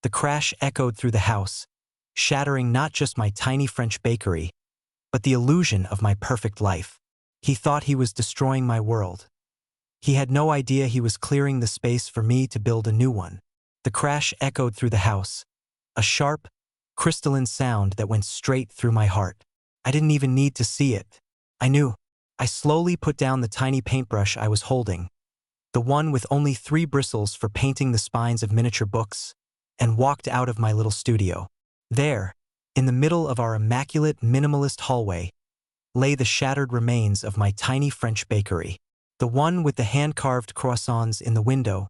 The crash echoed through the house, shattering not just my tiny French bakery, but the illusion of my perfect life. He thought he was destroying my world. He had no idea he was clearing the space for me to build a new one. The crash echoed through the house, a sharp, crystalline sound that went straight through my heart. I didn't even need to see it. I knew. I slowly put down the tiny paintbrush I was holding, the one with only 3 bristles for painting the spines of miniature books, and walked out of my little studio. There, in the middle of our immaculate minimalist hallway, lay the shattered remains of my tiny French bakery. The one with the hand-carved croissants in the window,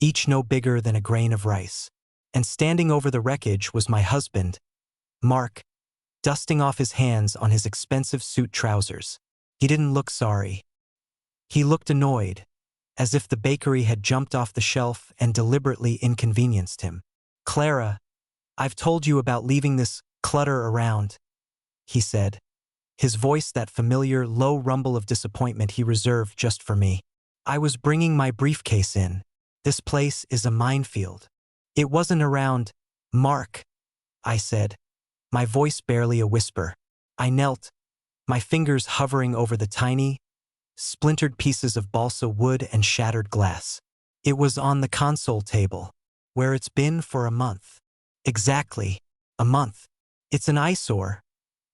each no bigger than a grain of rice. And standing over the wreckage was my husband, Mark, dusting off his hands on his expensive suit trousers. He didn't look sorry. He looked annoyed, as if the bakery had jumped off the shelf and deliberately inconvenienced him. "Clara, I've told you about leaving this clutter around," he said, his voice that familiar low rumble of disappointment he reserved just for me. "I was bringing my briefcase in. This place is a minefield." "It wasn't around, Mark," I said, my voice barely a whisper. I knelt, my fingers hovering over the tiny, splintered pieces of balsa wood and shattered glass. "It was on the console table, where it's been for a month." "Exactly, a month. It's an eyesore,"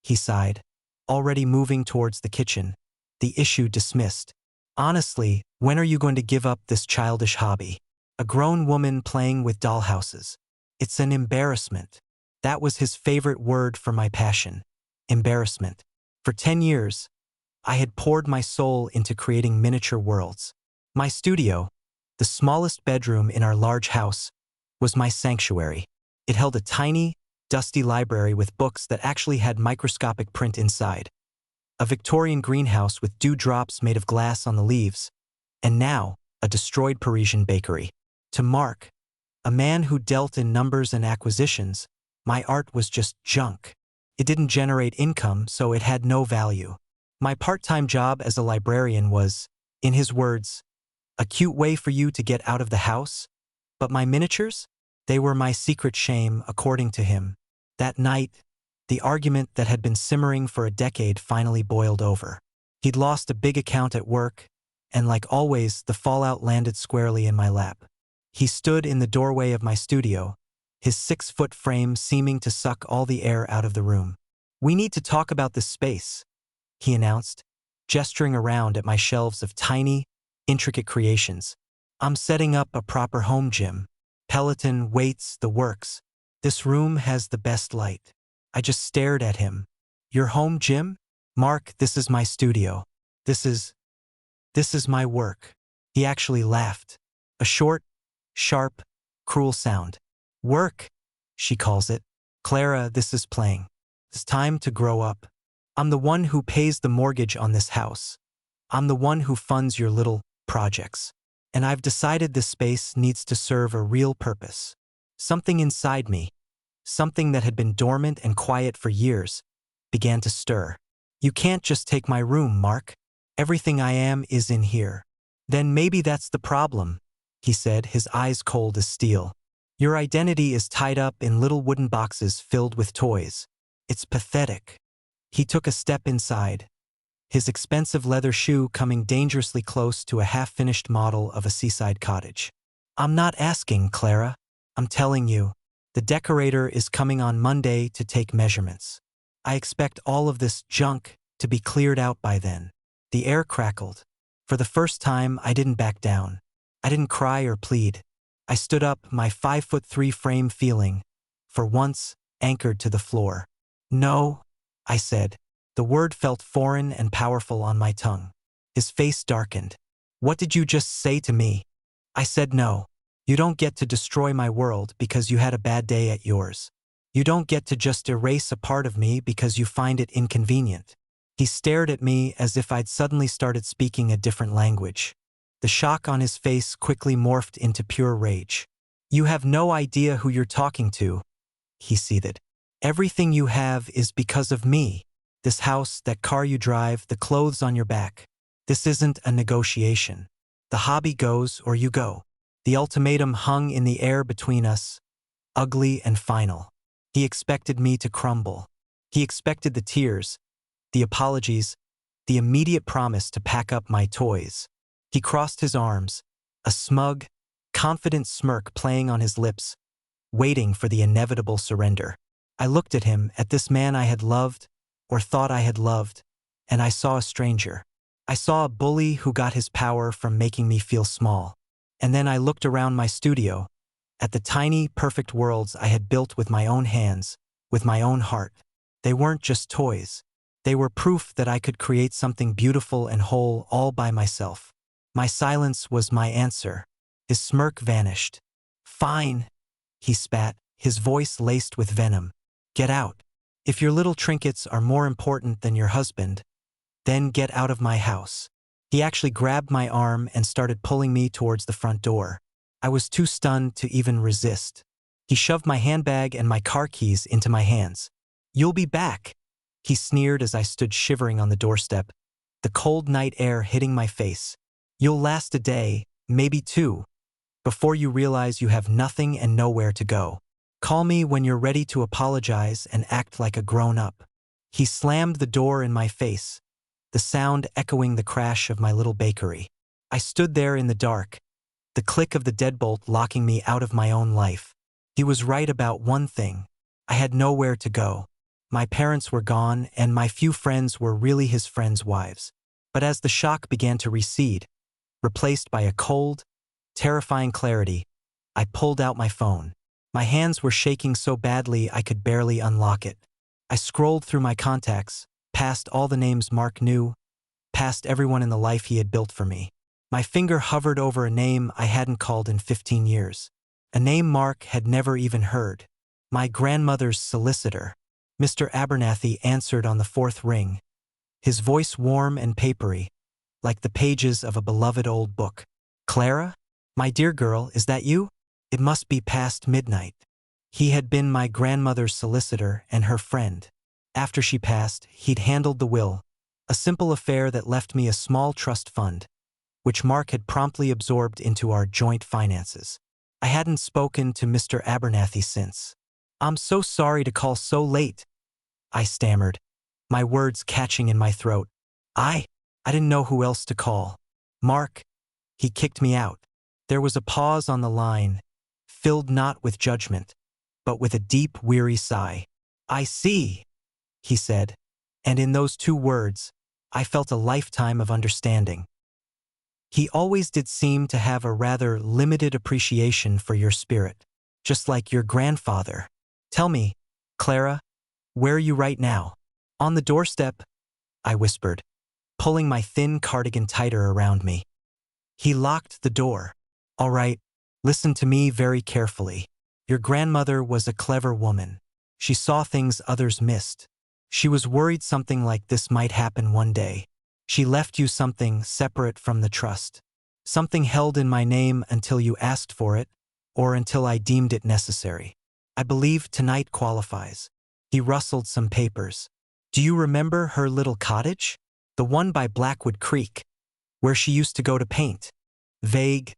he sighed, already moving towards the kitchen, the issue dismissed. "Honestly, when are you going to give up this childish hobby? A grown woman playing with dollhouses. It's an embarrassment." That was his favorite word for my passion. Embarrassment. For 10 years, I had poured my soul into creating miniature worlds. My studio, the smallest bedroom in our large house, was my sanctuary. It held a tiny, dusty library with books that actually had microscopic print inside, a Victorian greenhouse with dewdrops made of glass on the leaves, and now a destroyed Parisian bakery. To Mark, a man who dealt in numbers and acquisitions, my art was just junk. It didn't generate income, so it had no value. My part-time job as a librarian was, in his words, a cute way for you to get out of the house. But my miniatures? They were my secret shame, according to him. That night, the argument that had been simmering for a decade finally boiled over. He'd lost a big account at work, and like always, the fallout landed squarely in my lap. He stood in the doorway of my studio, his 6-foot frame seeming to suck all the air out of the room. "We need to talk about this space," he announced, gesturing around at my shelves of tiny, intricate creations. "I'm setting up a proper home gym. Peloton, weights, the works. This room has the best light." I just stared at him. "Your home gym? Mark, this is my studio. This is my work." He actually laughed. A short, sharp, cruel sound. "Work," she calls it. "Clara, this is playing. It's time to grow up. I'm the one who pays the mortgage on this house. I'm the one who funds your little projects. And I've decided this space needs to serve a real purpose." Something inside me, something that had been dormant and quiet for years, began to stir. "You can't just take my room, Mark. Everything I am is in here." "Then maybe that's the problem," he said, his eyes cold as steel. "Your identity is tied up in little wooden boxes filled with toys. It's pathetic." He took a step inside, his expensive leather shoe coming dangerously close to a half-finished model of a seaside cottage. "I'm not asking, Clara. I'm telling you. The decorator is coming on Monday to take measurements. I expect all of this junk to be cleared out by then." The air crackled. For the first time, I didn't back down. I didn't cry or plead. I stood up, my 5'3" frame feeling, for once, anchored to the floor. "No," I said. The word felt foreign and powerful on my tongue. His face darkened. "What did you just say to me?" I said no. "You don't get to destroy my world because you had a bad day at yours. You don't get to just erase a part of me because you find it inconvenient." He stared at me as if I'd suddenly started speaking a different language. The shock on his face quickly morphed into pure rage. "You have no idea who you're talking to," he seethed. "Everything you have is because of me. This house, that car you drive, the clothes on your back. This isn't a negotiation. The hobby goes or you go." The ultimatum hung in the air between us, ugly and final. He expected me to crumble. He expected the tears, the apologies, the immediate promise to pack up my toys. He crossed his arms, a smug, confident smirk playing on his lips, waiting for the inevitable surrender. I looked at him, at this man I had loved, or thought I had loved, and I saw a stranger. I saw a bully who got his power from making me feel small. And then I looked around my studio, at the tiny, perfect worlds I had built with my own hands, with my own heart. They weren't just toys. They were proof that I could create something beautiful and whole all by myself. My silence was my answer. His smirk vanished. "Fine," he spat, his voice laced with venom. "Get out. If your little trinkets are more important than your husband, then get out of my house." He actually grabbed my arm and started pulling me towards the front door. I was too stunned to even resist. He shoved my handbag and my car keys into my hands. "You'll be back," he sneered as I stood shivering on the doorstep, the cold night air hitting my face. "You'll last a day, maybe two, before you realize you have nothing and nowhere to go. Call me when you're ready to apologize and act like a grown-up." He slammed the door in my face, the sound echoing the crash of my little bakery. I stood there in the dark, the click of the deadbolt locking me out of my own life. He was right about one thing. I had nowhere to go. My parents were gone, and my few friends were really his friends' wives. But as the shock began to recede, replaced by a cold, terrifying clarity, I pulled out my phone. My hands were shaking so badly I could barely unlock it. I scrolled through my contacts, past all the names Mark knew, past everyone in the life he had built for me. My finger hovered over a name I hadn't called in 15 years. A name Mark had never even heard. My grandmother's solicitor. Mr. Abernathy answered on the fourth ring, his voice warm and papery, like the pages of a beloved old book. "Clara? My dear girl, is that you? It must be past midnight." He had been my grandmother's solicitor and her friend. After she passed, he'd handled the will, a simple affair that left me a small trust fund, which Mark had promptly absorbed into our joint finances. I hadn't spoken to Mr. Abernathy since. "I'm so sorry to call so late," I stammered, my words catching in my throat. I didn't know who else to call. "Mark," he kicked me out. There was a pause on the line, filled not with judgment, but with a deep, weary sigh. "I see," he said, and in those two words, I felt a lifetime of understanding. "He always did seem to have a rather limited appreciation for your spirit, just like your grandfather. Tell me, Clara, where are you right now?" "On the doorstep," I whispered, pulling my thin cardigan tighter around me. He locked the door. "All right, listen to me very carefully. Your grandmother was a clever woman. She saw things others missed. She was worried something like this might happen one day. She left you something separate from the trust. Something held in my name until you asked for it, or until I deemed it necessary. I believe tonight qualifies." He rustled some papers. "Do you remember her little cottage? The one by Blackwood Creek, where she used to go to paint?" Vague,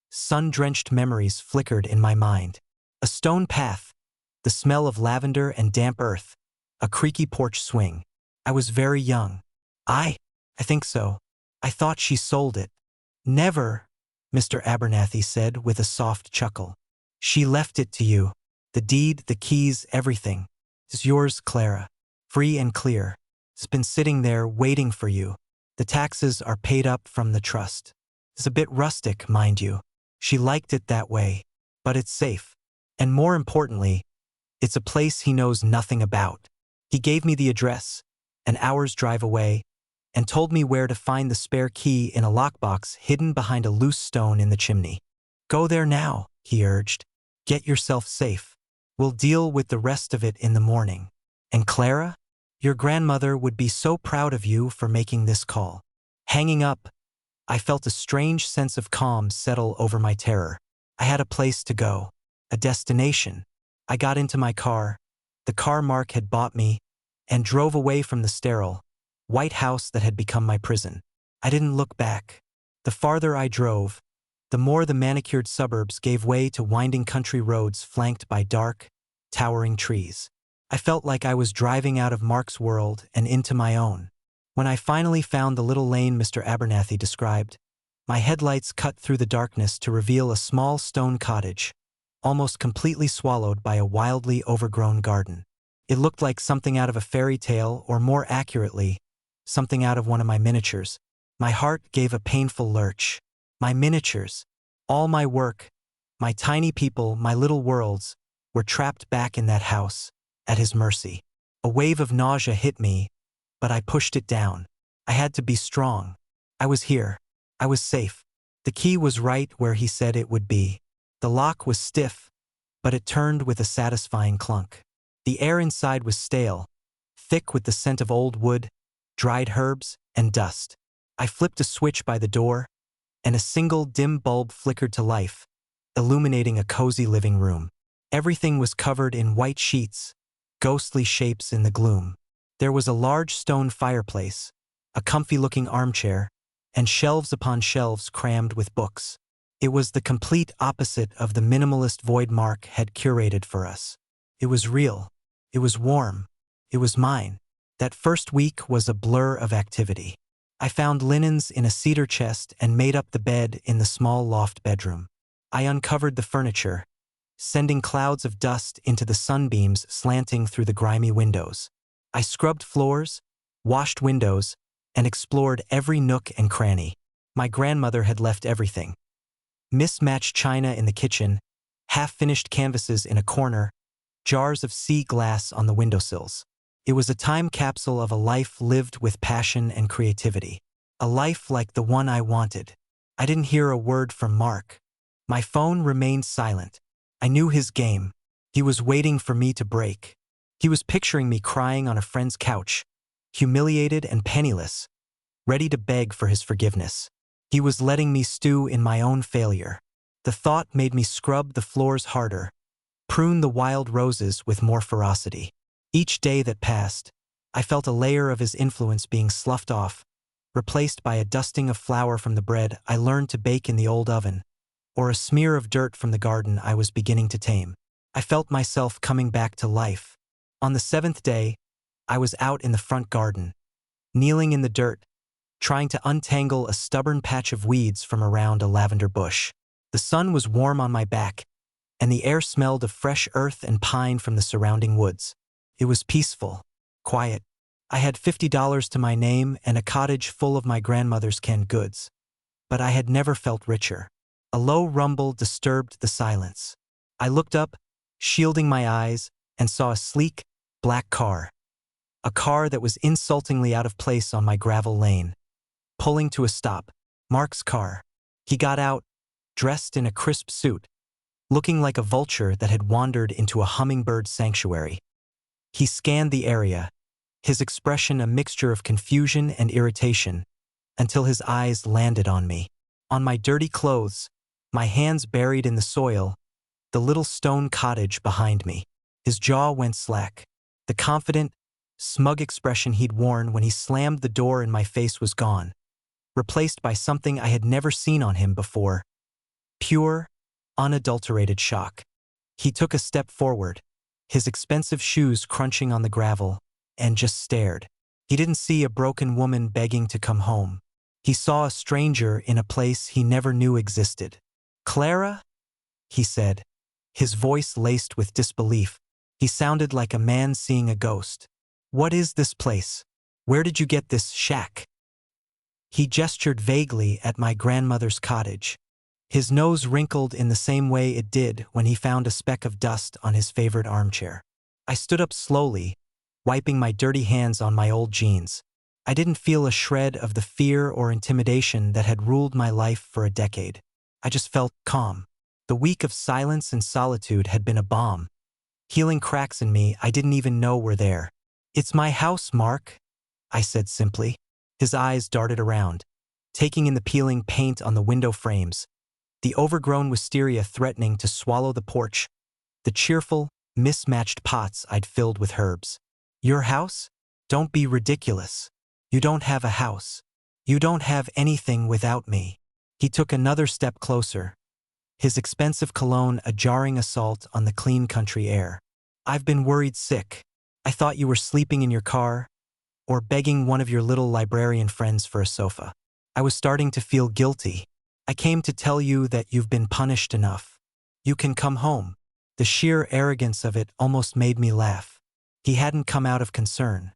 sun-drenched memories flickered in my mind. A stone path, the smell of lavender and damp earth, a creaky porch swing. I was very young. I think so. I thought she sold it." "Never," Mr. Abernathy said with a soft chuckle. "She left it to you. The deed, the keys, everything. It's yours, Clara. Free and clear. It's been sitting there waiting for you. The taxes are paid up from the trust. It's a bit rustic, mind you. She liked it that way. But it's safe. And more importantly, it's a place he knows nothing about." He gave me the address, an hour's drive away, and told me where to find the spare key in a lockbox hidden behind a loose stone in the chimney. "Go there now," he urged. "Get yourself safe. We'll deal with the rest of it in the morning. And Clara, your grandmother would be so proud of you for making this call." Hanging up, I felt a strange sense of calm settle over my terror. I had a place to go, a destination. I got into my car, the car Mark had bought me, and drove away from the sterile, white house that had become my prison. I didn't look back. The farther I drove, the more the manicured suburbs gave way to winding country roads flanked by dark, towering trees. I felt like I was driving out of Mark's world and into my own. When I finally found the little lane Mr. Abernathy described, my headlights cut through the darkness to reveal a small stone cottage, almost completely swallowed by a wildly overgrown garden. It looked like something out of a fairy tale, or more accurately, something out of one of my miniatures. My heart gave a painful lurch. My miniatures, all my work, my tiny people, my little worlds, were trapped back in that house, at his mercy. A wave of nausea hit me, but I pushed it down. I had to be strong. I was here. I was safe. The key was right where he said it would be. The lock was stiff, but it turned with a satisfying clunk. The air inside was stale, thick with the scent of old wood, dried herbs, and dust. I flipped a switch by the door, and a single dim bulb flickered to life, illuminating a cozy living room. Everything was covered in white sheets, ghostly shapes in the gloom. There was a large stone fireplace, a comfy-looking armchair, and shelves upon shelves crammed with books. It was the complete opposite of the minimalist void Mark had curated for us. It was real. It was warm. It was mine. That first week was a blur of activity. I found linens in a cedar chest and made up the bed in the small loft bedroom. I uncovered the furniture, sending clouds of dust into the sunbeams slanting through the grimy windows. I scrubbed floors, washed windows, and explored every nook and cranny. My grandmother had left everything. Mismatched china in the kitchen, half-finished canvases in a corner, jars of sea glass on the windowsills. It was a time capsule of a life lived with passion and creativity. A life like the one I wanted. I didn't hear a word from Mark. My phone remained silent. I knew his game. He was waiting for me to break. He was picturing me crying on a friend's couch, humiliated and penniless, ready to beg for his forgiveness. He was letting me stew in my own failure. The thought made me scrub the floors harder, prune the wild roses with more ferocity. Each day that passed, I felt a layer of his influence being sloughed off, replaced by a dusting of flour from the bread I learned to bake in the old oven, or a smear of dirt from the garden I was beginning to tame. I felt myself coming back to life. On the 7th day, I was out in the front garden, kneeling in the dirt, trying to untangle a stubborn patch of weeds from around a lavender bush. The sun was warm on my back, and the air smelled of fresh earth and pine from the surrounding woods. It was peaceful, quiet. I had $50 to my name and a cottage full of my grandmother's canned goods, but I had never felt richer. A low rumble disturbed the silence. I looked up, shielding my eyes, and saw a sleek, black car. A car that was insultingly out of place on my gravel lane. Pulling to a stop. Mark's car. He got out, dressed in a crisp suit, looking like a vulture that had wandered into a hummingbird sanctuary. He scanned the area, his expression a mixture of confusion and irritation, until his eyes landed on me. On my dirty clothes, my hands buried in the soil, the little stone cottage behind me. His jaw went slack. The confident, smug expression he'd worn when he slammed the door in my face was gone, replaced by something I had never seen on him before. Pure, unadulterated shock. He took a step forward, his expensive shoes crunching on the gravel, and just stared. He didn't see a broken woman begging to come home. He saw a stranger in a place he never knew existed. "Clara?" he said, his voice laced with disbelief. He sounded like a man seeing a ghost. "What is this place? Where did you get this shack?" He gestured vaguely at my grandmother's cottage. His nose wrinkled in the same way it did when he found a speck of dust on his favorite armchair. I stood up slowly, wiping my dirty hands on my old jeans. I didn't feel a shred of the fear or intimidation that had ruled my life for a decade. I just felt calm. The week of silence and solitude had been a balm, healing cracks in me I didn't even know were there. "It's my house, Mark," I said simply. His eyes darted around, taking in the peeling paint on the window frames, the overgrown wisteria threatening to swallow the porch, the cheerful, mismatched pots I'd filled with herbs. "Your house? Don't be ridiculous. You don't have a house. You don't have anything without me." He took another step closer, his expensive cologne a jarring assault on the clean country air. I've been worried sick. I thought you were sleeping in your car, or begging one of your little librarian friends for a sofa. I was starting to feel guilty. I came to tell you that you've been punished enough. You can come home. The sheer arrogance of it almost made me laugh. He hadn't come out of concern.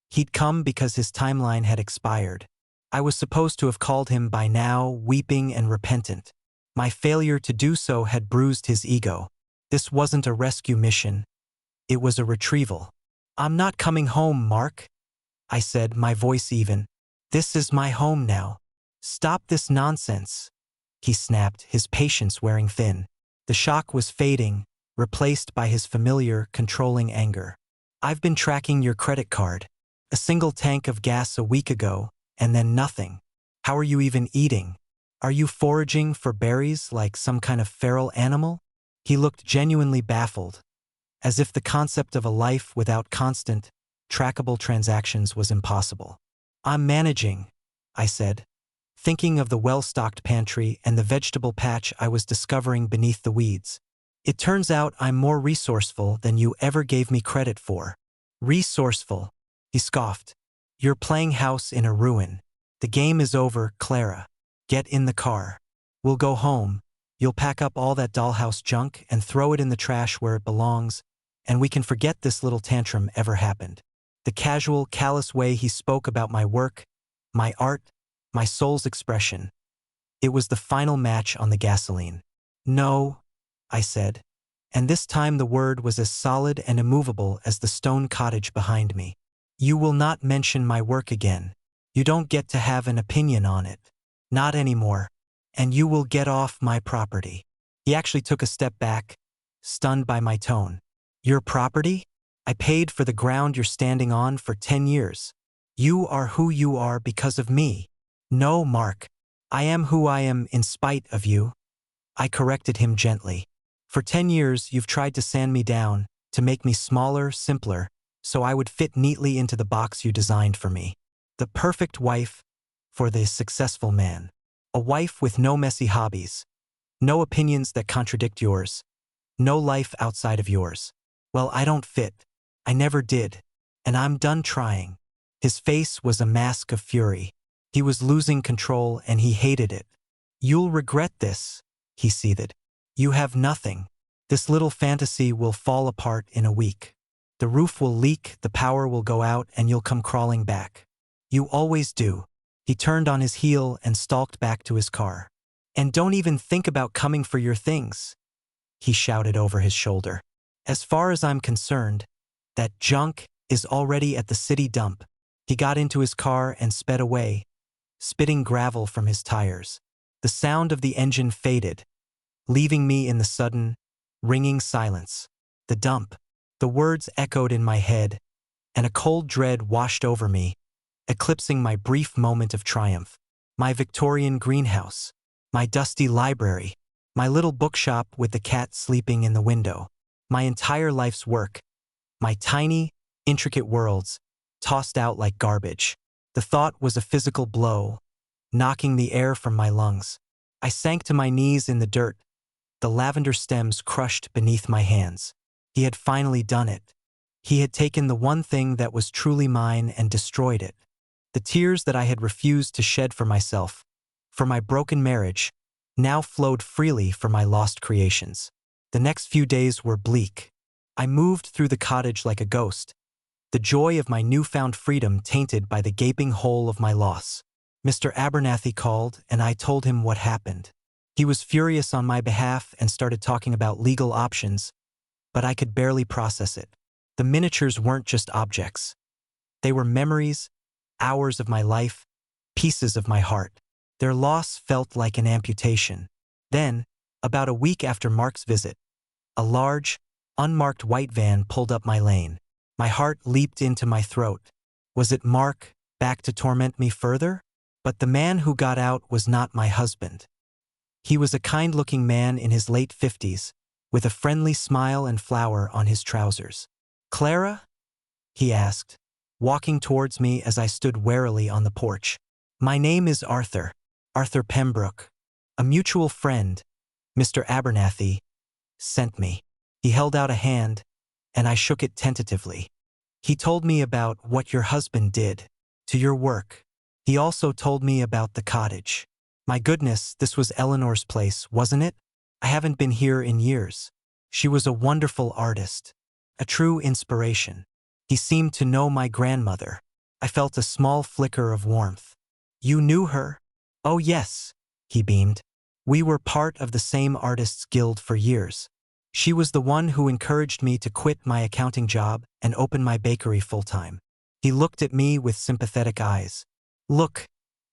He'd come because his timeline had expired. I was supposed to have called him by now, weeping and repentant. My failure to do so had bruised his ego. This wasn't a rescue mission. It was a retrieval. I'm not coming home, Mark, I said, my voice even. This is my home now. Stop this nonsense. He snapped, his patience wearing thin. The shock was fading, replaced by his familiar, controlling anger. I've been tracking your credit card. A single tank of gas a week ago, and then nothing. How are you even eating? Are you foraging for berries like some kind of feral animal? He looked genuinely baffled, as if the concept of a life without constant, trackable transactions was impossible. I'm managing, I said, thinking of the well-stocked pantry and the vegetable patch I was discovering beneath the weeds. It turns out I'm more resourceful than you ever gave me credit for. Resourceful, he scoffed. You're playing house in a ruin. The game is over, Clara. Get in the car. We'll go home. You'll pack up all that dollhouse junk and throw it in the trash where it belongs, and we can forget this little tantrum ever happened. The casual, callous way he spoke about my work, my art, my soul's expression. It was the final match on the gasoline. No, I said, and this time the word was as solid and immovable as the stone cottage behind me. You will not mention my work again. You don't get to have an opinion on it. Not anymore. And you will get off my property. He actually took a step back, stunned by my tone. Your property? I paid for the ground you're standing on for 10 years. You are who you are because of me. No, Mark. I am who I am in spite of you. I corrected him gently. For 10 years, you've tried to sand me down, to make me smaller, simpler, so I would fit neatly into the box you designed for me. The perfect wife for the successful man. A wife with no messy hobbies, no opinions that contradict yours, no life outside of yours. Well, I don't fit. I never did. And I'm done trying. His face was a mask of fury. He was losing control and he hated it. You'll regret this, he seethed. You have nothing. This little fantasy will fall apart in a week. The roof will leak, the power will go out, and you'll come crawling back. You always do. He turned on his heel and stalked back to his car. And don't even think about coming for your things, he shouted over his shoulder. As far as I'm concerned, that junk is already at the city dump. He got into his car and sped away, spitting gravel from his tires. The sound of the engine faded, leaving me in the sudden, ringing silence. The dump. The words echoed in my head, and a cold dread washed over me, eclipsing my brief moment of triumph. My Victorian greenhouse, my dusty library, my little bookshop with the cat sleeping in the window, my entire life's work, my tiny, intricate worlds, tossed out like garbage. The thought was a physical blow, knocking the air from my lungs. I sank to my knees in the dirt, the lavender stems crushed beneath my hands. He had finally done it. He had taken the one thing that was truly mine and destroyed it. The tears that I had refused to shed for myself, for my broken marriage, now flowed freely for my lost creations. The next few days were bleak. I moved through the cottage like a ghost, the joy of my newfound freedom tainted by the gaping hole of my loss. Mr. Abernathy called, and I told him what happened. He was furious on my behalf and started talking about legal options, but I could barely process it. The miniatures weren't just objects. They were memories, hours of my life, pieces of my heart. Their loss felt like an amputation. Then, about a week after Mark's visit, a large, unmarked white van pulled up my lane. My heart leaped into my throat. Was it Mark, back to torment me further? But the man who got out was not my husband. He was a kind-looking man in his late 50s, with a friendly smile and flower on his trousers. Clara? He asked, walking towards me as I stood warily on the porch. My name is Arthur Pembroke. A mutual friend, Mr. Abernathy, sent me. He held out a hand, and I shook it tentatively. He told me about what your husband did to your work. He also told me about the cottage. My goodness, this was Eleanor's place, wasn't it? I haven't been here in years. She was a wonderful artist, a true inspiration. He seemed to know my grandmother. I felt a small flicker of warmth. You knew her? Oh yes, he beamed. We were part of the same artists' guild for years. She was the one who encouraged me to quit my accounting job and open my bakery full-time. He looked at me with sympathetic eyes. Look,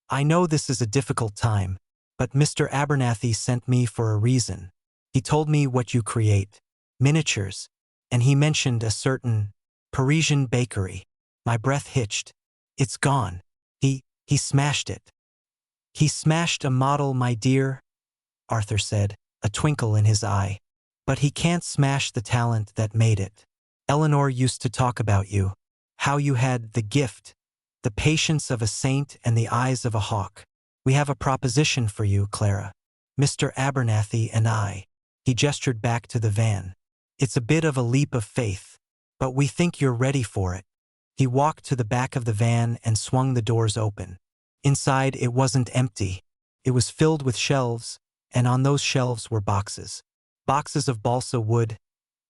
I know this is a difficult time, but Mr. Abernathy sent me for a reason. He told me what you create, miniatures, and he mentioned a certain Parisian bakery. My breath hitched. It's gone. He smashed it. He smashed a model, my dear, Arthur said, a twinkle in his eye. But he can't smash the talent that made it. Eleanor used to talk about you, how you had the gift, the patience of a saint and the eyes of a hawk. We have a proposition for you, Clara. Mr. Abernathy and I. He gestured back to the van. It's a bit of a leap of faith, but we think you're ready for it. He walked to the back of the van and swung the doors open. Inside, it wasn't empty. It was filled with shelves, and on those shelves were boxes. Boxes of balsa wood,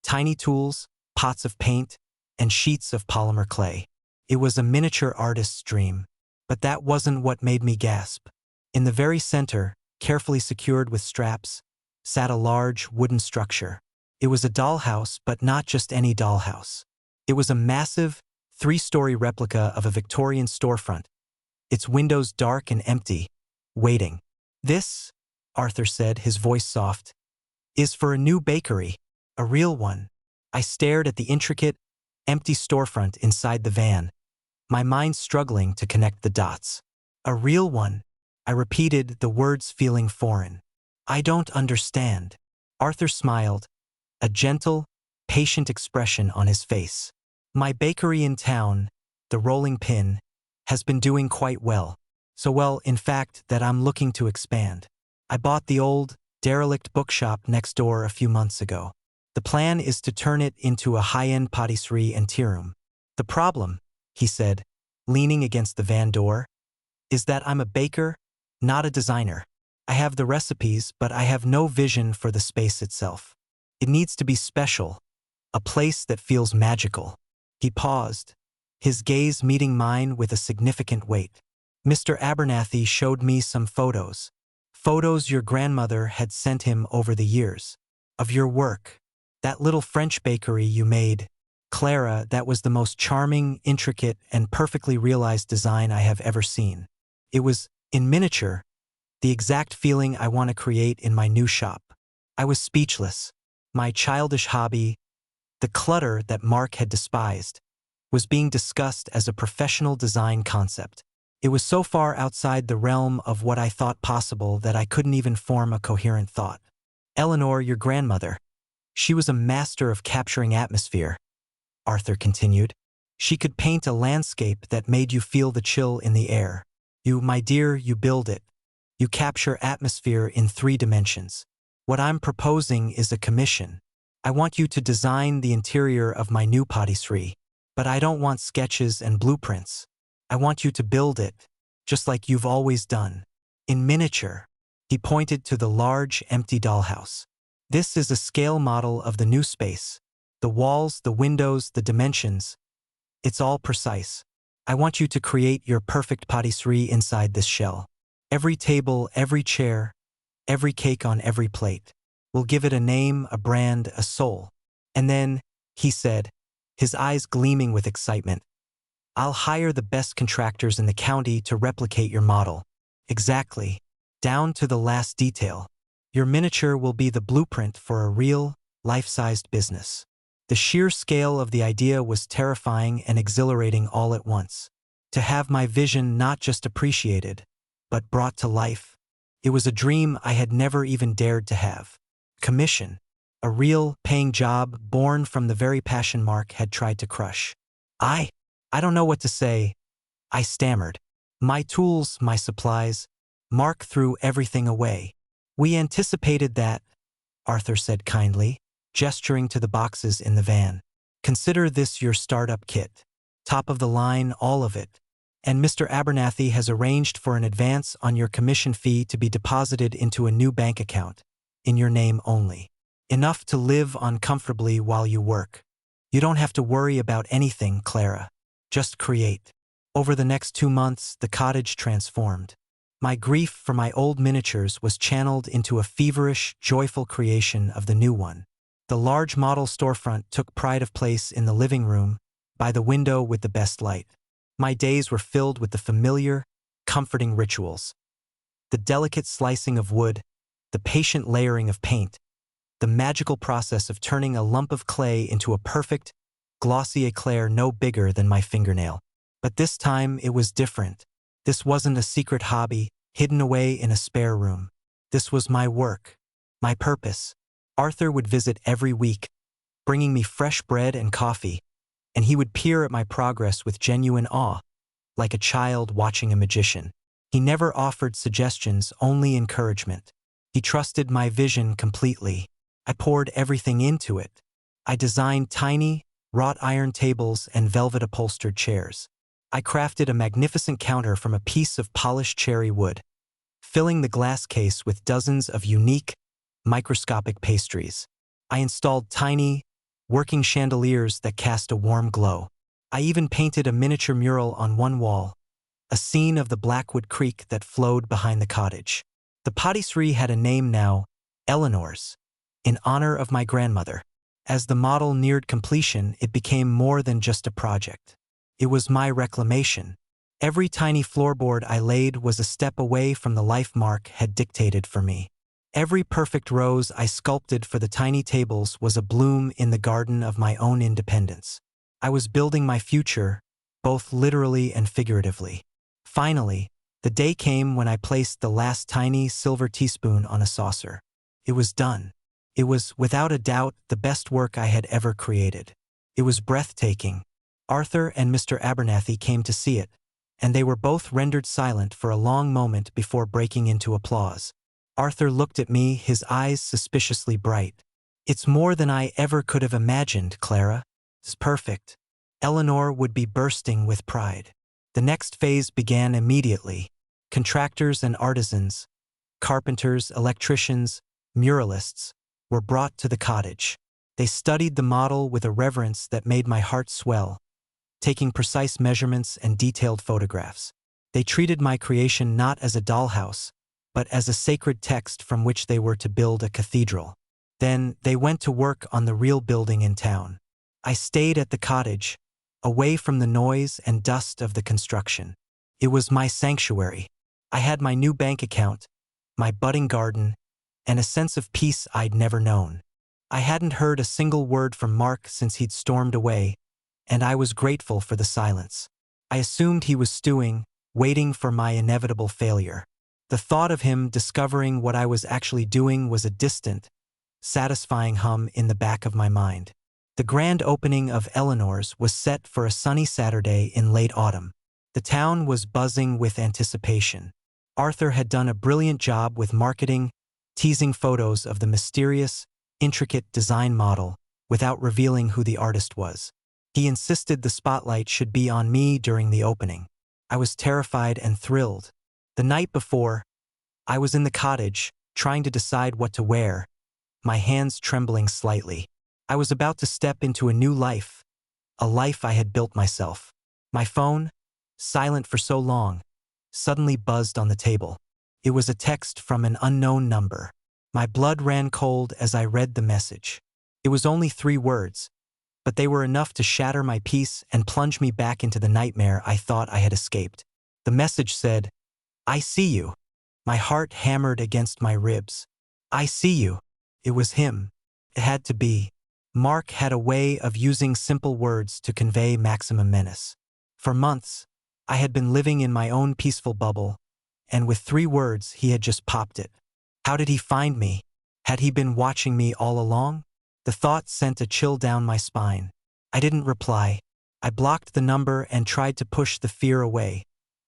tiny tools, pots of paint, and sheets of polymer clay. It was a miniature artist's dream. But that wasn't what made me gasp. In the very center, carefully secured with straps, sat a large wooden structure. It was a dollhouse, but not just any dollhouse. It was a massive, 3-story replica of a Victorian storefront, its windows dark and empty, waiting. This, Arthur said, his voice soft, is for a new bakery, a real one. I stared at the intricate, empty storefront inside the van, my mind struggling to connect the dots. A real one, I repeated, the words feeling foreign. I don't understand. Arthur smiled, a gentle, patient expression on his face. My bakery in town, the Rolling Pin, has been doing quite well. So well, in fact, that I'm looking to expand. I bought the old, derelict bookshop next door a few months ago. The plan is to turn it into a high-end patisserie and tea room. The problem, he said, leaning against the van door, is that I'm a baker, not a designer. I have the recipes, but I have no vision for the space itself. It needs to be special, a place that feels magical. He paused, his gaze meeting mine with a significant weight. Mr. Abernathy showed me some photos. Photos your grandmother had sent him over the years. Of your work. That little French bakery you made. Clara, that was the most charming, intricate, and perfectly realized design I have ever seen. It was, in miniature, the exact feeling I want to create in my new shop. I was speechless. My childish hobby, the clutter that Mark had despised, was being discussed as a professional design concept. It was so far outside the realm of what I thought possible that I couldn't even form a coherent thought. Eleanor, your grandmother, she was a master of capturing atmosphere, Arthur continued. She could paint a landscape that made you feel the chill in the air. You, my dear, you build it. You capture atmosphere in 3 dimensions. What I'm proposing is a commission. I want you to design the interior of my new patisserie, but I don't want sketches and blueprints. I want you to build it, just like you've always done. In miniature. He pointed to the large, empty dollhouse. This is a scale model of the new space. The walls, the windows, the dimensions. It's all precise. I want you to create your perfect patisserie inside this shell. Every table, every chair, every cake on every plate. We'll give it a name, a brand, a soul. And then, he said, his eyes gleaming with excitement, I'll hire the best contractors in the county to replicate your model. Exactly. Down to the last detail. Your miniature will be the blueprint for a real, life-sized business. The sheer scale of the idea was terrifying and exhilarating all at once. To have my vision not just appreciated, but brought to life. It was a dream I had never even dared to have. Commission. A real, paying job born from the very passion Mark had tried to crush. I don't know what to say. I stammered. My tools, my supplies. Mark threw everything away. We anticipated that, Arthur said kindly, gesturing to the boxes in the van. Consider this your startup kit. Top of the line, all of it. And Mr. Abernathy has arranged for an advance on your commission fee to be deposited into a new bank account, in your name only. Enough to live on comfortably while you work. You don't have to worry about anything, Clara. Just create. Over the next 2 months, the cottage transformed. My grief for my old miniatures was channeled into a feverish, joyful creation of the new one. The large model storefront took pride of place in the living room, by the window with the best light. My days were filled with the familiar, comforting rituals. The delicate slicing of wood, the patient layering of paint, the magical process of turning a lump of clay into a perfect, glossy eclair no bigger than my fingernail. But this time it was different. This wasn't a secret hobby, hidden away in a spare room. This was my work, my purpose. Arthur would visit every week, bringing me fresh bread and coffee, and he would peer at my progress with genuine awe, like a child watching a magician. He never offered suggestions, only encouragement. He trusted my vision completely. I poured everything into it. I designed tiny, wrought iron tables and velvet-upholstered chairs. I crafted a magnificent counter from a piece of polished cherry wood, filling the glass case with dozens of unique, microscopic pastries. I installed tiny, working chandeliers that cast a warm glow. I even painted a miniature mural on one wall, a scene of the Blackwood Creek that flowed behind the cottage. The patisserie had a name now, Eleanor's, in honor of my grandmother. As the model neared completion, it became more than just a project. It was my reclamation. Every tiny floorboard I laid was a step away from the life Mark had dictated for me. Every perfect rose I sculpted for the tiny tables was a bloom in the garden of my own independence. I was building my future, both literally and figuratively. Finally, the day came when I placed the last tiny silver teaspoon on a saucer. It was done. It was, without a doubt, the best work I had ever created. It was breathtaking. Arthur and Mr. Abernathy came to see it, and they were both rendered silent for a long moment before breaking into applause. Arthur looked at me, his eyes suspiciously bright. "It's more than I ever could have imagined, Clara. It's perfect." Eleanor would be bursting with pride. The next phase began immediately. Contractors and artisans, carpenters, electricians, muralists, were brought to the cottage. They studied the model with a reverence that made my heart swell, taking precise measurements and detailed photographs. They treated my creation not as a dollhouse, but as a sacred text from which they were to build a cathedral. Then they went to work on the real building in town. I stayed at the cottage, away from the noise and dust of the construction. It was my sanctuary. I had my new bank account, my budding garden, and a sense of peace I'd never known. I hadn't heard a single word from Mark since he'd stormed away, and I was grateful for the silence. I assumed he was stewing, waiting for my inevitable failure. The thought of him discovering what I was actually doing was a distant, satisfying hum in the back of my mind. The grand opening of Eleanor's was set for a sunny Saturday in late autumn. The town was buzzing with anticipation. Arthur had done a brilliant job with marketing, teasing photos of the mysterious, intricate design model without revealing who the artist was. He insisted the spotlight should be on me during the opening. I was terrified and thrilled. The night before, I was in the cottage, trying to decide what to wear, my hands trembling slightly. I was about to step into a new life, a life I had built myself. My phone, silent for so long, suddenly buzzed on the table. It was a text from an unknown number. My blood ran cold as I read the message. It was only 3 words, but they were enough to shatter my peace and plunge me back into the nightmare I thought I had escaped. The message said, "I see you." My heart hammered against my ribs. I see you. It was him. It had to be. Mark had a way of using simple words to convey maximum menace. For months, I had been living in my own peaceful bubble, and with 3 words he had just popped it. How did he find me? Had he been watching me all along? The thought sent a chill down my spine. I didn't reply. I blocked the number and tried to push the fear away,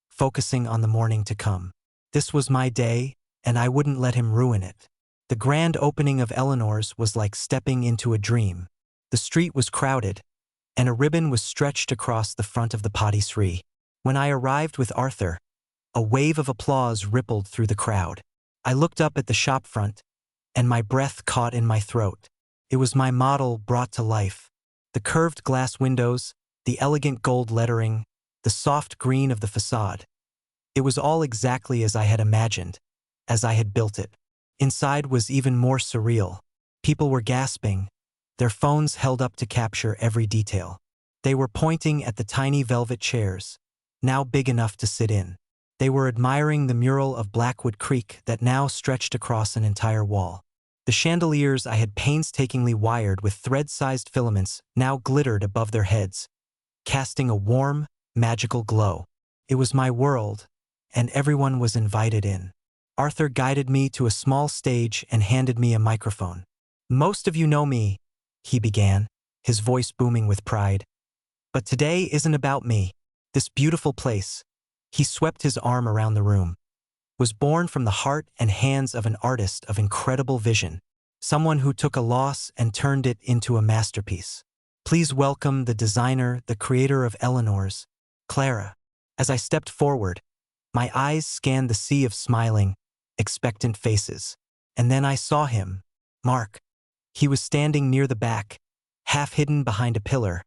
focusing on the morning to come. This was my day, and I wouldn't let him ruin it. The grand opening of Eleanor's was like stepping into a dream. The street was crowded, and a ribbon was stretched across the front of the patisserie. When I arrived with Arthur, a wave of applause rippled through the crowd. I looked up at the shop front, and my breath caught in my throat. It was my model brought to life. The curved glass windows, the elegant gold lettering, the soft green of the facade. It was all exactly as I had imagined, as I had built it. Inside was even more surreal. People were gasping, their phones held up to capture every detail. They were pointing at the tiny velvet chairs, now big enough to sit in. They were admiring the mural of Blackwood Creek that now stretched across an entire wall. The chandeliers I had painstakingly wired with thread-sized filaments now glittered above their heads, casting a warm, magical glow. It was my world, and everyone was invited in. Arthur guided me to a small stage and handed me a microphone. "Most of you know me," he began, his voice booming with pride. "But today isn't about me. This beautiful place," he swept his arm around the room, "was born from the heart and hands of an artist of incredible vision, someone who took a loss and turned it into a masterpiece. Please welcome the designer, the creator of Eleanor's, Clara." As I stepped forward, my eyes scanned the sea of smiling, expectant faces. And then I saw him, Mark. He was standing near the back, half hidden behind a pillar,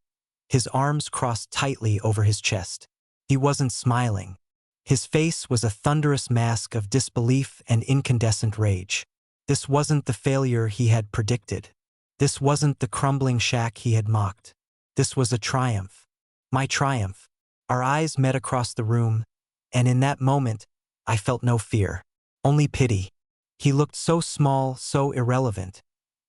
his arms crossed tightly over his chest. He wasn't smiling. His face was a thunderous mask of disbelief and incandescent rage. This wasn't the failure he had predicted. This wasn't the crumbling shack he had mocked. This was a triumph. My triumph. Our eyes met across the room, and in that moment, I felt no fear, only pity. He looked so small, so irrelevant,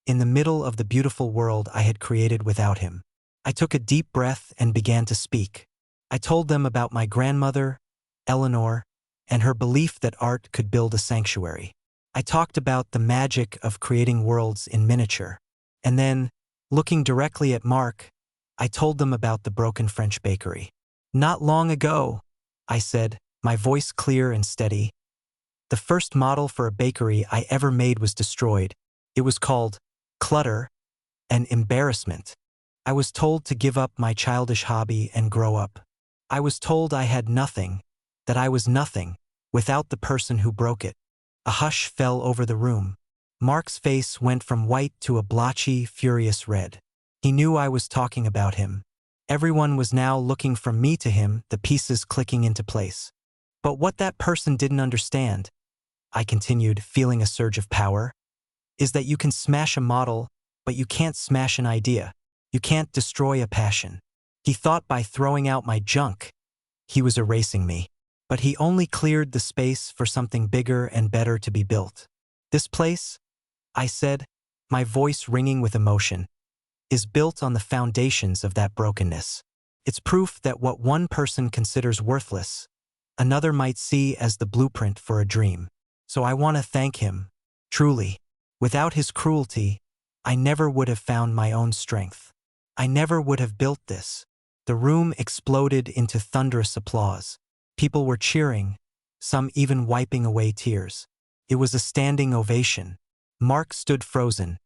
in the middle of the beautiful world I had created without him. I took a deep breath and began to speak. I told them about my grandmother, Eleanor, and her belief that art could build a sanctuary. I talked about the magic of creating worlds in miniature. And then, looking directly at Mark, I told them about the broken French bakery. "Not long ago," I said, my voice clear and steady, "the first model for a bakery I ever made was destroyed. It was called clutter and embarrassment. I was told to give up my childish hobby and grow up. I was told I had nothing, that I was nothing, without the person who broke it." A hush fell over the room. Mark's face went from white to a blotchy, furious red. He knew I was talking about him. Everyone was now looking from me to him, the pieces clicking into place. "But what that person didn't understand," I continued, feeling a surge of power, "is that you can smash a model, but you can't smash an idea. You can't destroy a passion." He thought by throwing out my junk, he was erasing me. But he only cleared the space for something bigger and better to be built. "This place," I said, my voice ringing with emotion, "is built on the foundations of that brokenness. It's proof that what one person considers worthless, another might see as the blueprint for a dream. So I want to thank him, truly. Without his cruelty, I never would have found my own strength. I never would have built this." The room exploded into thunderous applause. People were cheering, some even wiping away tears. It was a standing ovation. Mark stood frozen,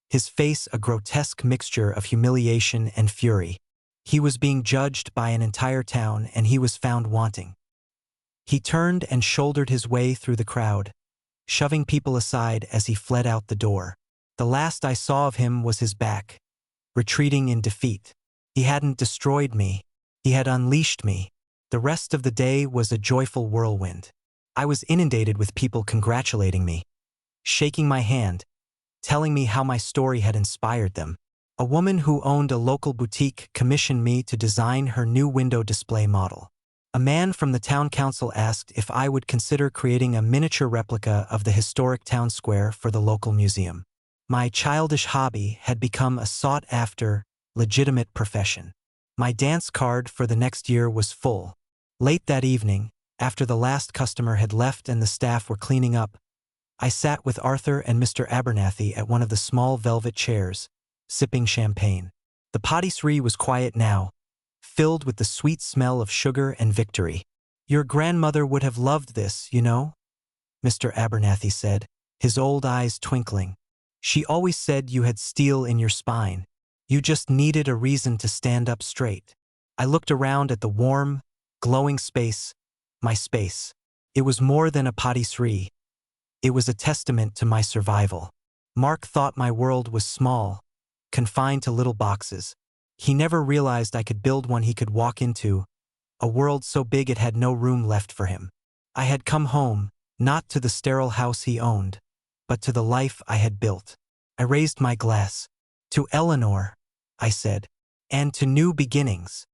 his face a grotesque mixture of humiliation and fury. He was being judged by an entire town, and he was found wanting. He turned and shouldered his way through the crowd, shoving people aside as he fled out the door. The last I saw of him was his back, retreating in defeat. He hadn't destroyed me, he had unleashed me. The rest of the day was a joyful whirlwind. I was inundated with people congratulating me, shaking my hand, telling me how my story had inspired them. A woman who owned a local boutique commissioned me to design her new window display model. A man from the town council asked if I would consider creating a miniature replica of the historic town square for the local museum. My childish hobby had become a sought-after, legitimate profession. My dance card for the next year was full. Late that evening, after the last customer had left and the staff were cleaning up, I sat with Arthur and Mr. Abernathy at one of the small velvet chairs, sipping champagne. The patisserie was quiet now, filled with the sweet smell of sugar and victory. "Your grandmother would have loved this, you know," Mr. Abernathy said, his old eyes twinkling. She always said you had steel in your spine. You just needed a reason to stand up straight. I looked around at the warm, glowing space, my space. It was more than a patisserie. It was a testament to my survival. Mark thought my world was small, confined to little boxes. He never realized I could build one he could walk into, a world so big it had no room left for him. I had come home, not to the sterile house he owned, but to the life I had built. I raised my glass. To Eleanor, I said, and to new beginnings.